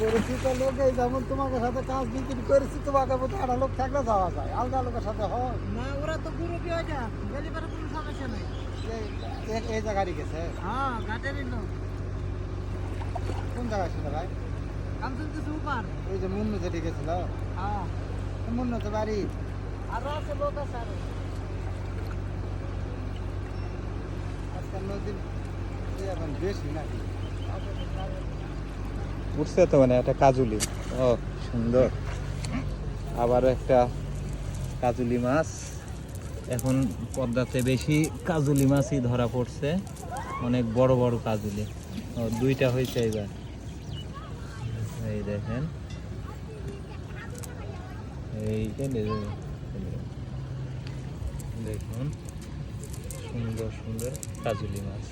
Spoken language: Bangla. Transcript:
পরিচিত লোকে যেমন তোমাকে সাথে কাজ বিক্রি করেছি, তোমাকে মতো একটা লোক থাকলে যাওয়া যায়, আলাদা লোকের সাথে হয় না, ওরা তো গ্রুপই হয়ে যায়, গেলে পরে কোনো সমস্যা নেই। এই জায়গারই গেছে। হ্যাঁ, ঘাটেরই লোক। কোন জায়গায় ছিল ভাই? কামসুন তো সুপার। ওই যে মুন্নু যেটি গেছিল, হ্যাঁ, মুন্নু তো বাড়ি। আরো আছে লোক আছে আরো। আজকাল নদীর এখন বেশি নাকি? উঠছে তো মানে একটা কাজুলি। ও সুন্দর, আবার একটা কাজুলি মাছ। এখন পদ্মাতে বেশি কাজুলি মাছই ধরা পড়ছে, অনেক বড় বড় কাজুলি। ও দুইটা হয়েছে এবার, এই দেখেন। এই দেখুন সুন্দর সুন্দর কাজুলি মাছ।